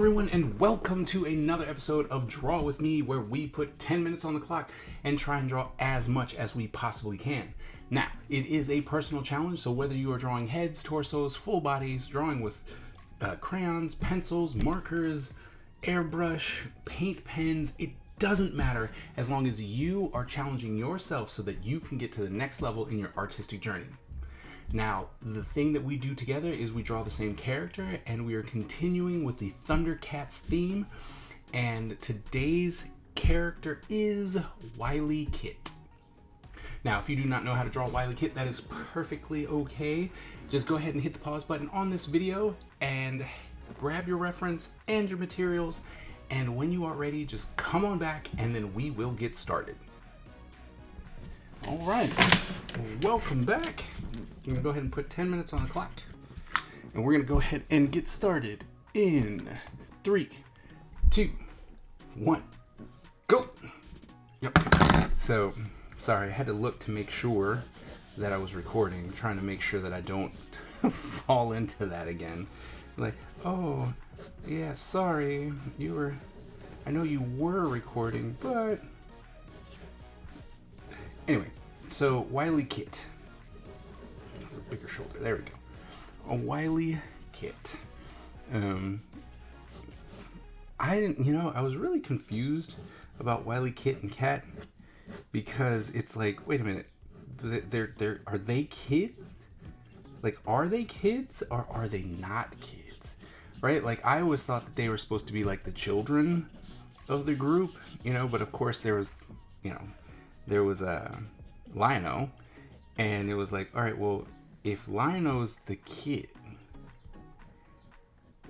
everyone, and welcome to another episode of Draw With Me, where we put 10 minutes on the clock and try and draw as much as we possibly can. Now, it is a personal challenge, so whether you are drawing heads, torsos, full bodies, drawing with crayons, pencils, markers, airbrush, paint pens, it doesn't matter as long as you are challenging yourself so that you can get to the next level in your artistic journey. Now, the thing that we do together is we draw the same character, and we are continuing with the Thundercats theme, and today's character is wilykit. Now, if you do not know how to draw wilykit, that is perfectly okay. Just go ahead and hit the pause button on this video and grab your reference and your materials, and when you are ready, just come on back and then we will get started. All right, welcome back. I'm gonna go ahead and put 10 minutes on the clock, and we're gonna go ahead and get started in 3, 2, 1, go. Yep. So, sorry, I had to look to make sure that I was recording, trying to make sure that I don't fall into that again. Like, oh, yeah, sorry, I know you were recording, but anyway, so wilykit. Bigger shoulder, there we go. A wilykit. I was really confused about wilykit and cat, because it's like, wait a minute, are they kids? Like, are they kids or are they not kids? Right? Like, I always thought that they were supposed to be like the children of the group, but of course there was Lionel, and it was like, all right, well, if Lionel's the kid,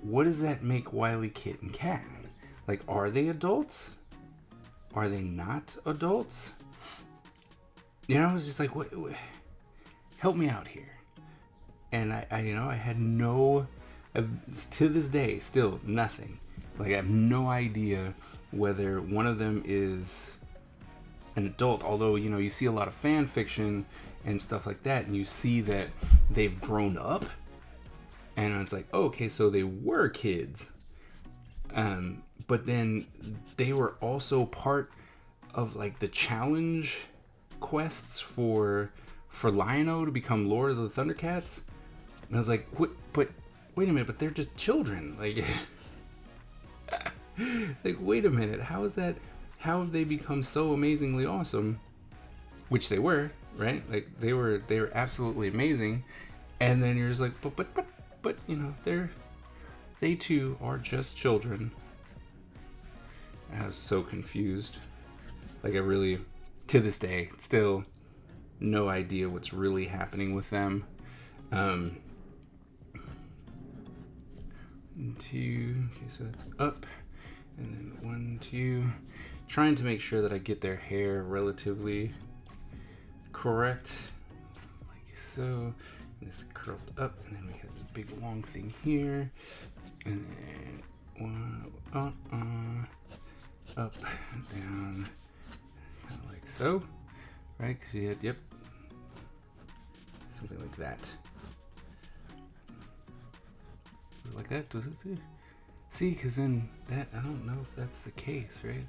what does that make wilykit and cat? Like, are they adults? Are they not adults? I was just like, what help me out here. And I had no, to this day, still nothing. Like, I have no idea whether one of them is an adult, although, you see a lot of fan fiction and stuff like that, and you see that they've grown up, and it's like, oh, okay, so they were kids, but then they were also part of like the challenge quests for Lionel to become Lord of the Thundercats, and I was like, but wait a minute, but they're just children, like like, wait a minute, how have they become so amazingly awesome? Which they were, right? Like, they were absolutely amazing. And then you're just like, but they too are just children. I was so confused. Like, I really, to this day, still no idea what's really happening with them. 2, okay, so that's up, and then 1, 2. Trying to make sure that I get their hair relatively correct, like so. And this curled up, and then we have this big long thing here, and then up, down, kind of like so, right? Because you had, something like that. Like that, does it? See, because then that, I don't know if that's the case, right?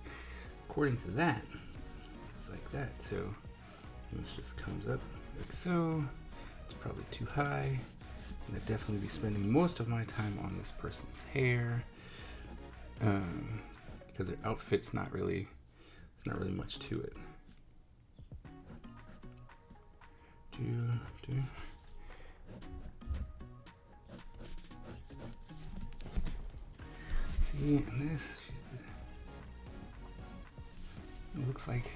According to that, it's like that. So this just comes up like so. It's probably too high. I'm gonna definitely be spending most of my time on this person's hair, because their outfit's not really much to it. See, and this, it looks like,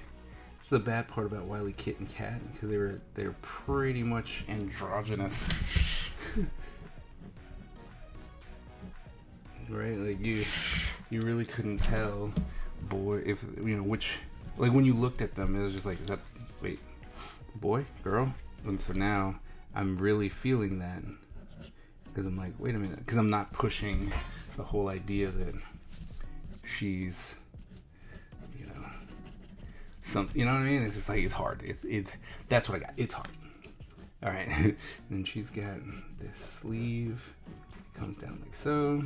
it's the bad part about wilykit and cat, because they're pretty much androgynous. Right? Like, you really couldn't tell, boy, if which, like, when you looked at them, it was just like, is that, wait, boy, girl? And so now I'm really feeling that, because I'm like, wait a minute, because I'm not pushing the whole idea that she's, something, you know what I mean? It's just like, it's hard. It's that's what I got. It's hard. All right. And then she's got this sleeve, comes down like so.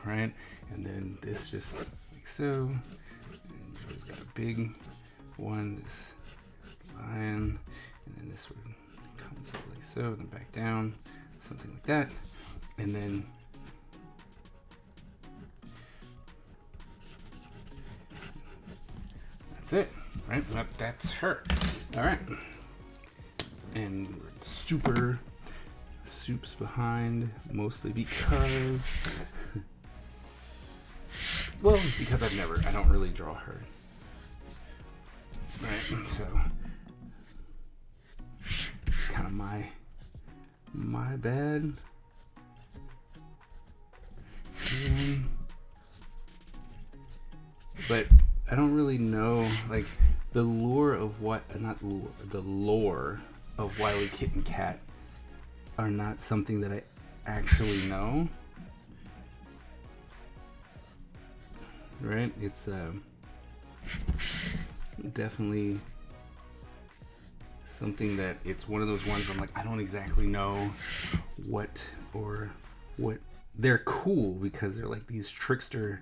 right? And then this just like so. And she's got a big one, this line, and then this one comes up like so, then back down, something like that. And then that's it, right? That's her. All right. And Soup's behind, mostly because, well, because I don't really draw her. Right, so kind of my bad. But I don't really know, like, the lore of the lore of wilykit and cat are not something that I actually know. Right? It's definitely something that it's one of those ones where I'm like, I don't exactly know what they're cool because they're like these trickster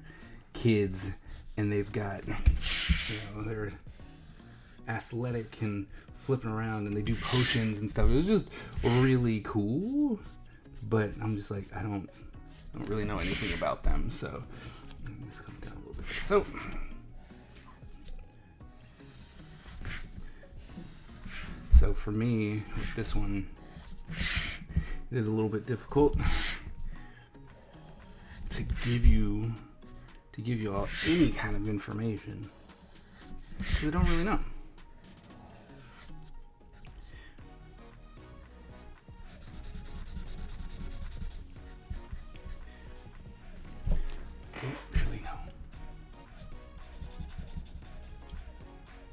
kids and they've got, they're athletic and flipping around and they do potions and stuff. It was just really cool, but I'm just like, I don't really know anything about them. So this comes down a little bit. So for me, with this one, it is a little bit difficult to give you all any kind of information because I don't really know.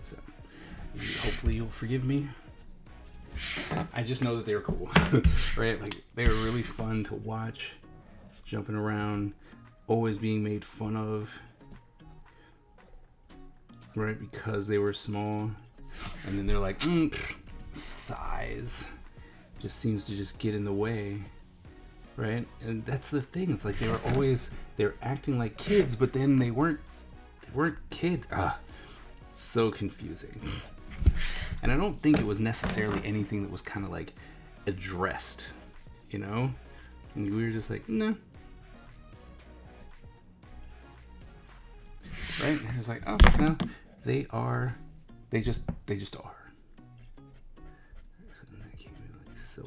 So hopefully you'll forgive me. I just know that they were cool, right? Like, they were really fun to watch, jumping around, always being made fun of, right? Because they were small, and then they're like, size just seems to just get in the way, right? And that's the thing. It's like they're acting like kids, but then they weren't kids. So confusing. And I don't think it was necessarily anything that was kind of like addressed, And we were just like, no. Right? And it was like, oh, no, they just are. So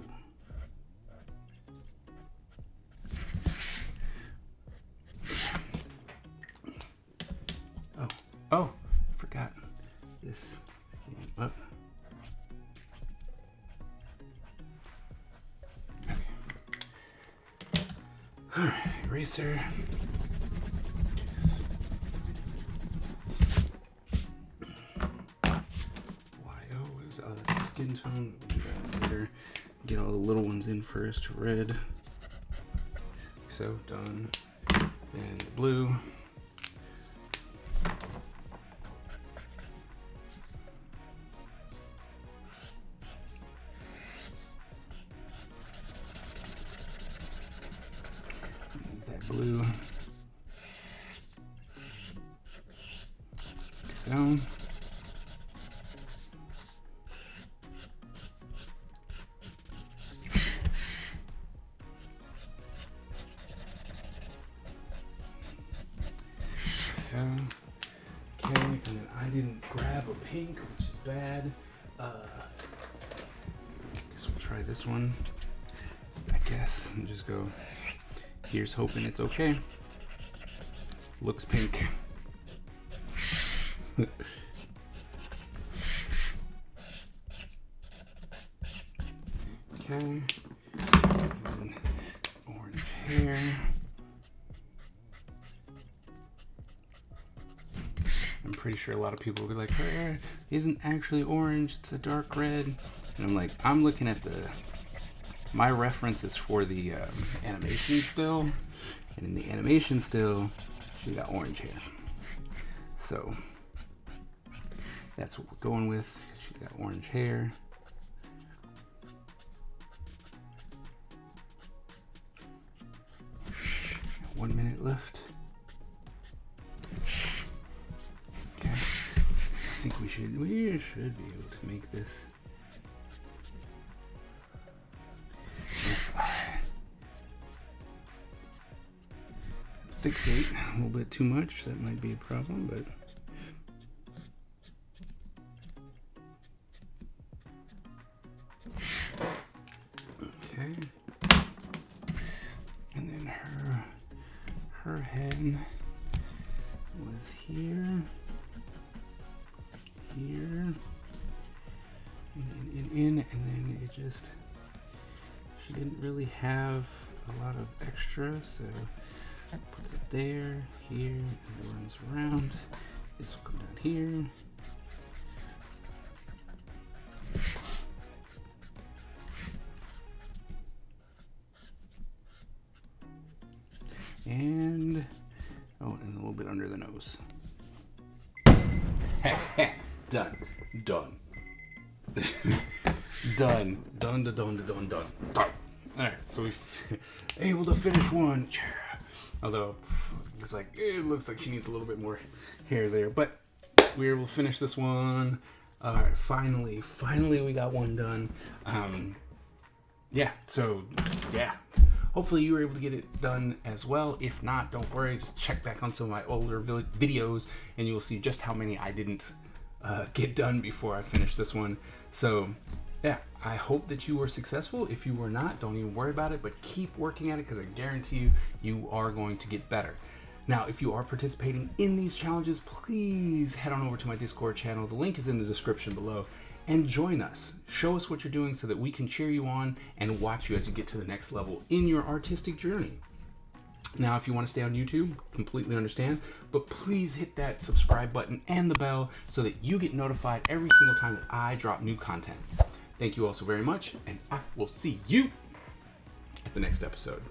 Oh, I forgot. This came up. Alright, eraser. That's skin tone. We'll do that later. Get all the little ones in first. Red. So, done. And blue. That blue. So. Okay, and then I didn't grab a pink, which is bad. Guess we'll try this one, and just go, here's hoping it's okay. Looks pink. Okay, and then orange hair. I'm pretty sure a lot of people will be like, her hair isn't actually orange, it's a dark red. And I'm like, I'm looking at my reference is for the animation still. And in the animation still, she got orange hair. So that's what we're going with. She got orange hair. One minute left. Okay. I think we should be able to make this. Fixate a little bit too much. That might be a problem, but. Okay. And then her head was here, and then it just, she didn't really have a lot of extra, so put it there, here, and it runs around. This will come down here. And a little bit under the nose. Done. Done. Alright, so we've able to finish one. Although it looks like she needs a little bit more hair there, but we were able to finish this one. Alright, finally we got one done. Hopefully you were able to get it done as well. If not, don't worry, just check back on some of my older videos and you'll see just how many I didn't get done before I finished this one. So yeah, I hope that you were successful. If you were not, don't even worry about it, but keep working at it, because I guarantee you, you are going to get better. Now, if you are participating in these challenges, please head on over to my Discord channel. The link is in the description below. And join us. Show us what you're doing so that we can cheer you on and watch you as you get to the next level in your artistic journey. Now, if you want to stay on YouTube, completely understand, but please hit that subscribe button and the bell so that you get notified every single time that I drop new content. Thank you all so very much, and I will see you at the next episode.